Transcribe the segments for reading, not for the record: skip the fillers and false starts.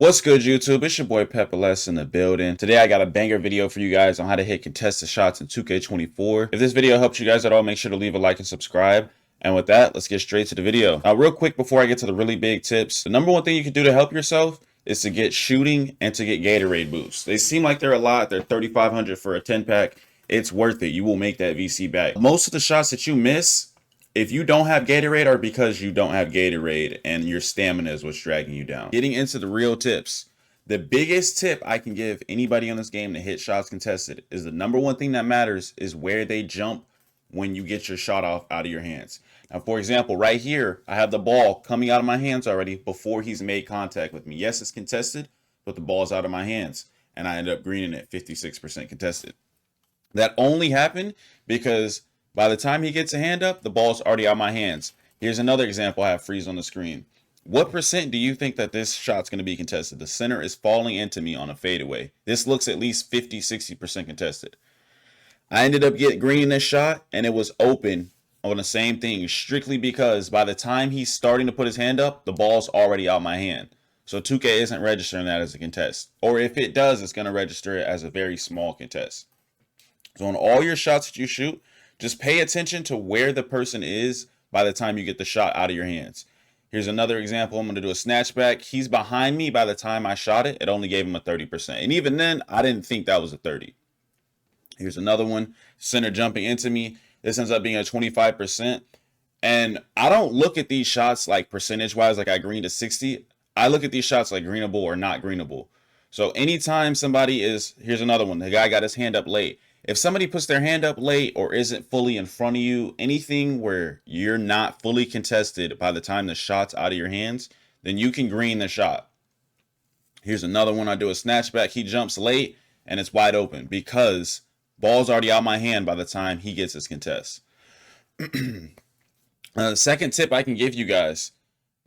What's good, YouTube? It's your boy Pepperless in the building. Today I got a banger video for you guys on how to hit contested shots in 2K24. If this video helps you guys at all, make sure to leave a like and subscribe. And with that, let's get straight to the video. Now, real quick before I get to the really big tips, the number one thing you can do to help yourself is to get shooting and to get Gatorade boosts. They seem like they're a lot. They're 3,500 for a 10-pack. It's worth it. You will make that VC back. Most of the shots that you miss, if you don't have Gatorade, are because you don't have Gatorade and your stamina is what's dragging you down. Getting into the real tips. The biggest tip I can give anybody on this game to hit shots contested is the number one thing that matters is where they jump when you get your shot off out of your hands. Now, for example, right here, I have the ball coming out of my hands already before he's made contact with me. Yes, it's contested, but the ball's out of my hands and I end up greening it 56% contested. That only happened because by the time he gets a hand up, the ball's already out of my hands. Here's another example I have freeze on the screen. What percent do you think that this shot's going to be contested? The center is falling into me on a fadeaway. This looks at least 50-60% contested. I ended up getting greening this shot and it was open on the same thing strictly because by the time he's starting to put his hand up, the ball's already out my hand. So 2K isn't registering that as a contest. Or if it does, it's going to register it as a very small contest. So on all your shots that you shoot, just pay attention to where the person is by the time you get the shot out of your hands. Here's another example. I'm going to do a snatchback. He's behind me by the time I shot it. It only gave him a 30%. And even then, I didn't think that was a 30. Here's another one. Center jumping into me. This ends up being a 25%. And I don't look at these shots like percentage-wise, like I greened a 60. I look at these shots like greenable or not greenable. So anytime somebody is, here's another one. The guy got his hand up late. If somebody puts their hand up late or isn't fully in front of you, anything where you're not fully contested by the time the shot's out of your hands, then you can green the shot. Here's another one. I do a snatchback. He jumps late and it's wide open because ball's already out my hand by the time he gets his contest. The second tip I can give you guys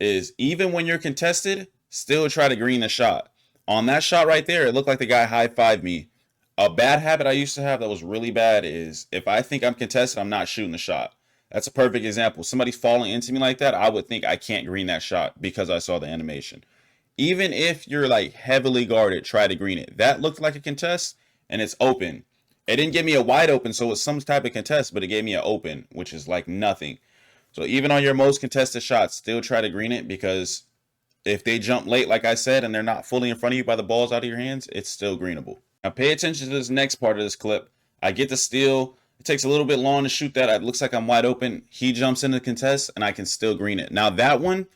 is even when you're contested, still try to green the shot. On that shot right there, it looked like the guy high-fived me. A bad habit I used to have that was really bad is if I think I'm contested, I'm not shooting the shot. That's a perfect example. Somebody's falling into me like that, I would think I can't green that shot because I saw the animation. Even if you're like heavily guarded, try to green it. That looked like a contest and it's open. It didn't give me a wide open, so it's some type of contest, but it gave me an open, which is like nothing. So even on your most contested shots, still try to green it because if they jump late, like I said, and they're not fully in front of you by the ball's out of your hands, it's still greenable. Now pay attention to this next part of this clip. I get the steal. It takes a little bit long to shoot that. It looks like I'm wide open. He jumps into the contest and I can still green it. Now that one,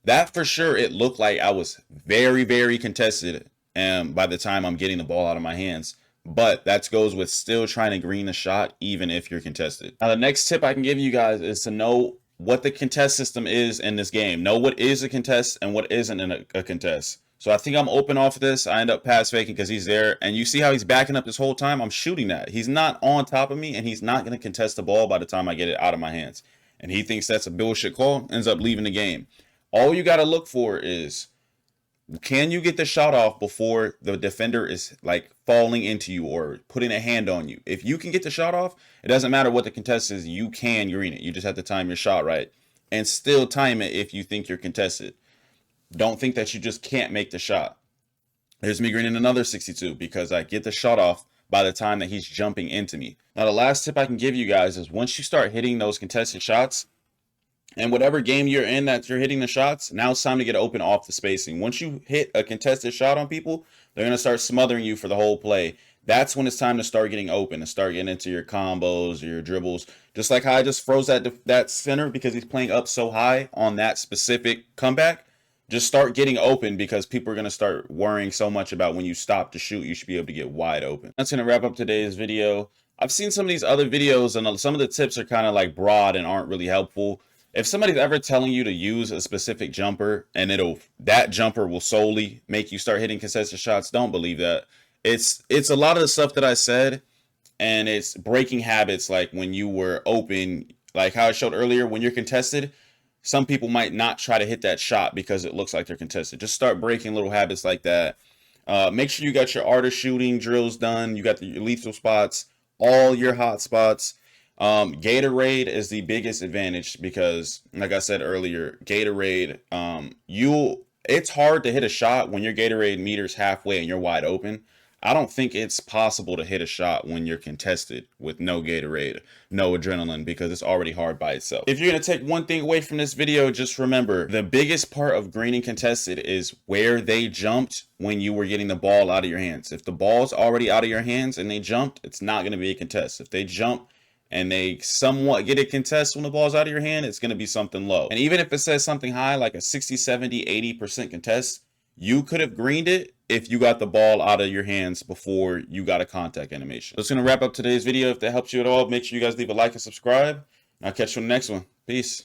that for sure, it looked like I was very, very contested by the time I'm getting the ball out of my hands. But that goes with still trying to green the shot even if you're contested. Now the next tip I can give you guys is to know what the contest system is in this game. Know what is a contest and what isn't a contest. So I think I'm open off of this. I end up pass faking because he's there. And you see how he's backing up this whole time? I'm shooting that. He's not on top of me and he's not going to contest the ball by the time I get it out of my hands. And he thinks that's a bullshit call, ends up leaving the game. All you got to look for is, can you get the shot off before the defender is like falling into you or putting a hand on you? If you can get the shot off, it doesn't matter what the contest is. You can green it. You just have to time your shot right and still time it if you think you're contested. Don't think that you just can't make the shot. Here's me greening another 62 because I get the shot off by the time that he's jumping into me. Now, the last tip I can give you guys is once you start hitting those contested shots, and whatever game you're in that you're hitting the shots, now it's time to get open off the spacing. Once you hit a contested shot on people, they're going to start smothering you for the whole play. That's when it's time to start getting open and start getting into your combos or your dribbles. Just like how I just froze that center because he's playing up so high on that specific comeback. Just start getting open because people are going to start worrying so much about when you stop to shoot, you should be able to get wide open. That's going to wrap up today's video. I've seen some of these other videos and some of the tips are kind of like broad and aren't really helpful. If somebody's ever telling you to use a specific jumper and that jumper will solely make you start hitting contested shots, don't believe that. It's a lot of the stuff that I said, and it's breaking habits like when you were open, like how I showed earlier, when you're contested, some people might not try to hit that shot because it looks like they're contested. Just start breaking little habits like that. Make sure you got your art of shooting drills done. You got your lethal spots, all your hot spots. Gatorade is the biggest advantage because, like I said earlier, Gatorade, It's hard to hit a shot when your Gatorade meter's halfway and you're wide open. I don't think it's possible to hit a shot when you're contested with no Gatorade, no adrenaline, because it's already hard by itself. If you're going to take one thing away from this video, just remember the biggest part of greening contested is where they jumped when you were getting the ball out of your hands. If the ball's already out of your hands and they jumped, it's not going to be a contest. If they jump and they somewhat get a contest when the ball's out of your hand, it's going to be something low. And even if it says something high, like a 60, 70, 80% contest, you could have greened it if you got the ball out of your hands before you got a contact animation. That's going to wrap up today's video. If that helps you at all, make sure you guys leave a like and subscribe. And I'll catch you on the next one. Peace.